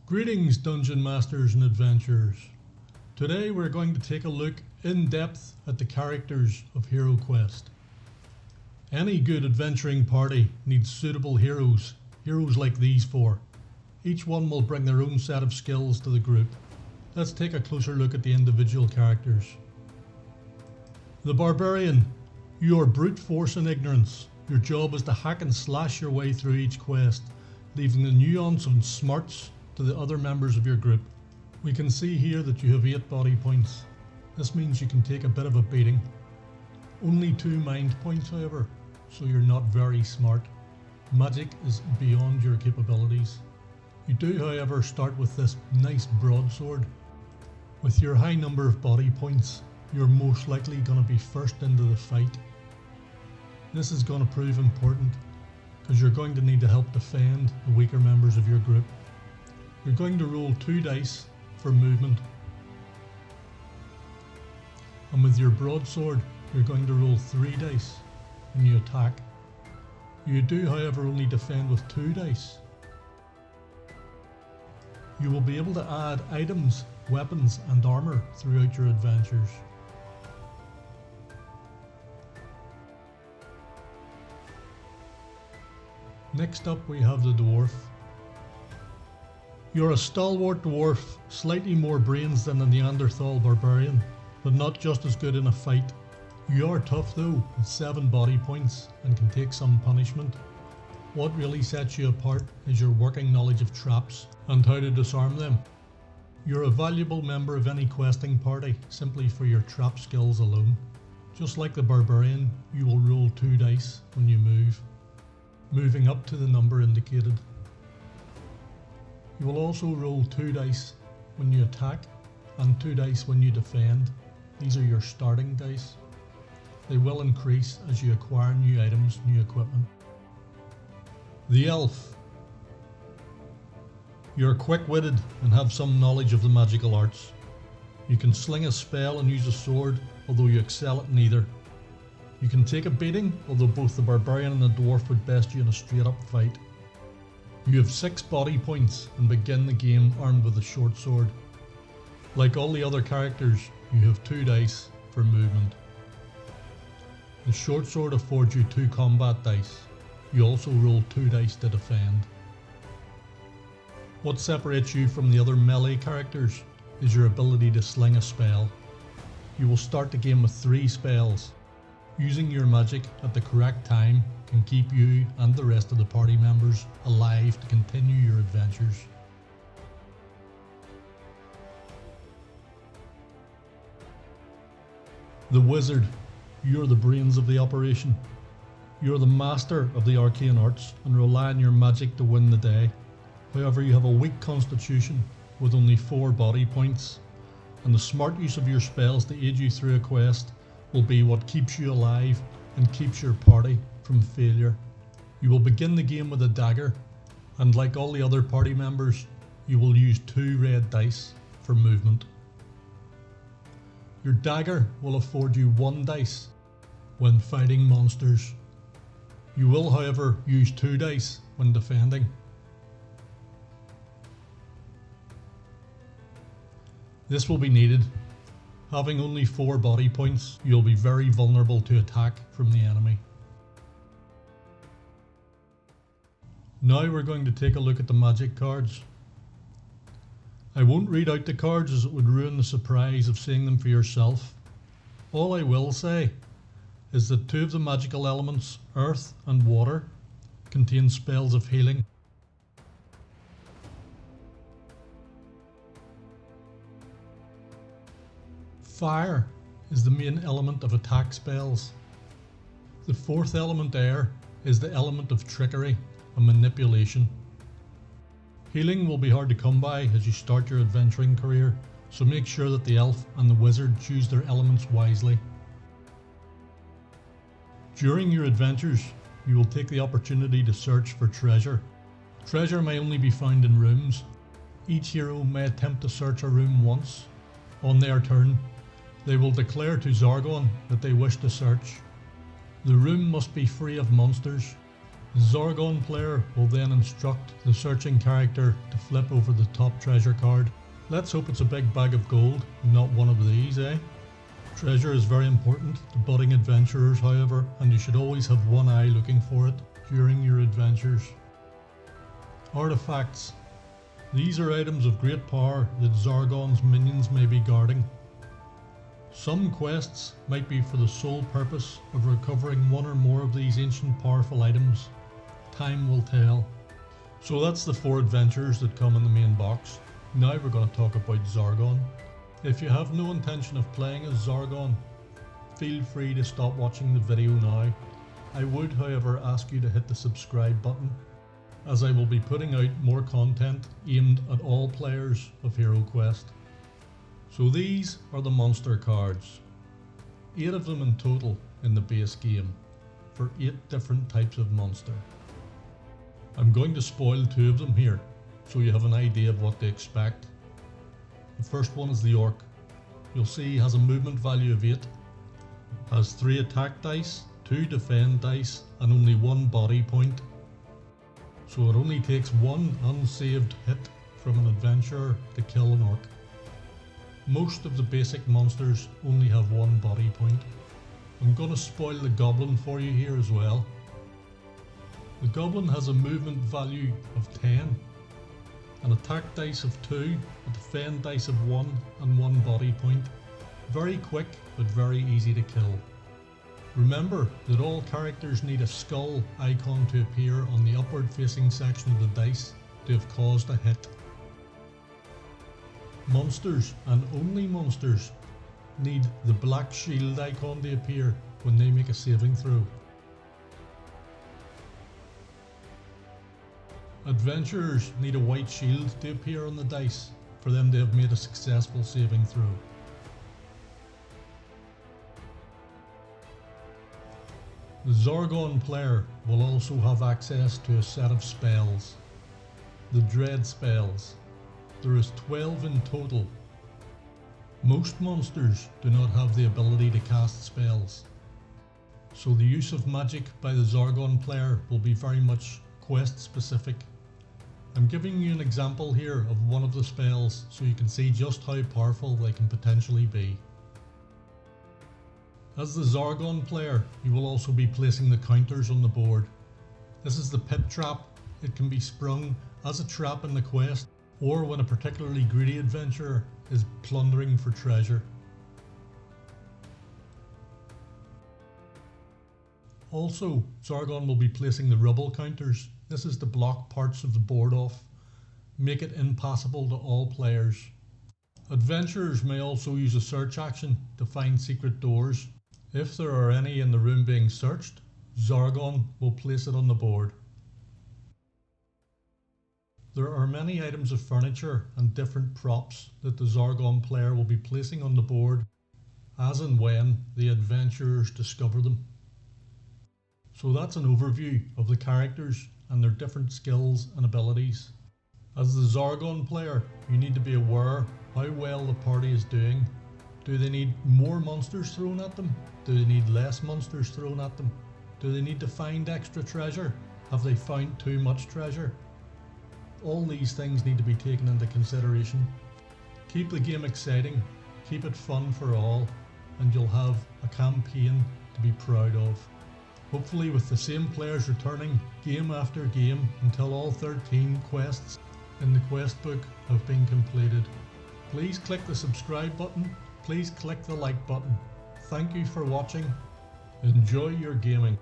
Greetings, Dungeon Masters and Adventurers. Today we're going to take a look in depth at the characters of HeroQuest. Any good adventuring party needs suitable heroes like these four. Each one will bring their own set of skills to the group. Let's take a closer look at the individual characters. The Barbarian. You are brute force and ignorance. Your job is to hack and slash your way through each quest, leaving the nuance and smarts to the other members of your group. We can see here that you have 8 body points. This means you can take a bit of a beating. Only 2 mind points however, so you're not very smart. Magic is beyond your capabilities. You do however start with this nice broadsword. With your high number of body points, you're most likely going to be first into the fight. This is going to prove important because you're going to need to help defend the weaker members of your group. You're going to roll 2 dice for movement. And with your broadsword, you're going to roll 3 dice when you attack. You do, however, only defend with 2 dice. You will be able to add items, weapons and armour throughout your adventures. Next up we have the Dwarf. You're a stalwart dwarf, slightly more brains than a Neanderthal barbarian, but not just as good in a fight. You are tough though, with 7 body points, and can take some punishment. What really sets you apart is your working knowledge of traps and how to disarm them. You're a valuable member of any questing party simply for your trap skills alone. Just like the barbarian, you will roll 2 dice when you move, moving up to the number indicated. You will also roll 2 dice when you attack and 2 dice when you defend. These are your starting dice. They will increase as you acquire new items, new equipment. The Elf. You're quick-witted and have some knowledge of the magical arts. You can sling a spell and use a sword, although you excel at neither. You can take a beating, although both the barbarian and the dwarf would best you in a straight-up fight. You have 6 body points and begin the game armed with a short sword. Like all the other characters, you have 2 dice for movement. The short sword affords you 2 combat dice. You also roll 2 dice to defend. What separates you from the other melee characters is your ability to sling a spell. You will start the game with 3 spells. Using your magic at the correct time can keep you and the rest of the party members alive to continue your adventures. The Wizard. You're the brains of the operation. You're the master of the arcane arts and rely on your magic to win the day. However, you have a weak constitution with only 4 body points, and the smart use of your spells to aid you through a quest will be what keeps you alive and keeps your party from failure. You will begin the game with a dagger, and like all the other party members, you will use 2 red dice for movement. Your dagger will afford you 1 dice when fighting monsters. You will, however, use 2 dice when defending. This will be needed. Having only 4 body points, you'll be very vulnerable to attack from the enemy. Now we're going to take a look at the magic cards. I won't read out the cards as it would ruin the surprise of seeing them for yourself. All I will say is that 2 of the magical elements, earth and water, contain spells of healing. Fire is the main element of attack spells. The 4th element, air, is the element of trickery and manipulation. Healing will be hard to come by as you start your adventuring career, so make sure that the elf and the wizard choose their elements wisely. During your adventures, you will take the opportunity to search for treasure. Treasure may only be found in rooms. Each hero may attempt to search a room once. On their turn, they will declare to Zargon that they wish to search. The room must be free of monsters, The Zargon player will then instruct the searching character to flip over the top treasure card. Let's hope it's a big bag of gold, not one of these, eh? Treasure is very important to budding adventurers, however, and you should always have one eye looking for it during your adventures. Artifacts. These are items of great power that Zargon's minions may be guarding. Some quests might be for the sole purpose of recovering one or more of these ancient powerful items. Time will tell. So that's the 4 adventures that come in the main box. Now we're going to talk about Zargon. If you have no intention of playing as Zargon, feel free to stop watching the video now. I would, however, ask you to hit the subscribe button, as I will be putting out more content aimed at all players of HeroQuest. So these are the monster cards. 8 of them in total in the base game, for 8 different types of monster. I'm going to spoil 2 of them here, so you have an idea of what to expect. The first one is the Orc. You'll see he has a movement value of 8, has 3 attack dice, 2 defend dice, and only 1 body point. So it only takes 1 unsaved hit from an adventurer to kill an Orc. Most of the basic monsters only have 1 body point. I'm going to spoil the Goblin for you here as well. The Goblin has a movement value of 10, an attack dice of 2, a defend dice of 1, and 1 body point. Very quick but very easy to kill. Remember that all characters need a skull icon to appear on the upward facing section of the dice to have caused a hit. Monsters, and only monsters, need the black shield icon to appear when they make a saving throw. Adventurers need a white shield to appear on the dice for them to have made a successful saving throw. The Zargon player will also have access to a set of spells. The Dread spells. There is 12 in total. Most monsters do not have the ability to cast spells, so the use of magic by the Zargon player will be very much quest specific. I'm giving you an example here of one of the spells so you can see just how powerful they can potentially be. As the Zargon player, you will also be placing the counters on the board. This is the pit trap. It can be sprung as a trap in the quest, or when a particularly greedy adventurer is plundering for treasure. Also, Zargon will be placing the rubble counters. This is to block parts of the board off, make it impassable to all players. Adventurers may also use a search action to find secret doors. If there are any in the room being searched, Zargon will place it on the board. There are many items of furniture and different props that the Zargon player will be placing on the board as and when the adventurers discover them. So that's an overview of the characters and their different skills and abilities. As the Zargon player, you need to be aware how well the party is doing. Do they need more monsters thrown at them? Do they need less monsters thrown at them? Do they need to find extra treasure? Have they found too much treasure? All these things need to be taken into consideration. Keep the game exciting, keep it fun for all, and you'll have a campaign to be proud of. Hopefully with the same players returning game after game until all 13 quests in the quest book have been completed. Please click the subscribe button, please click the like button. Thank you for watching. Enjoy your gaming.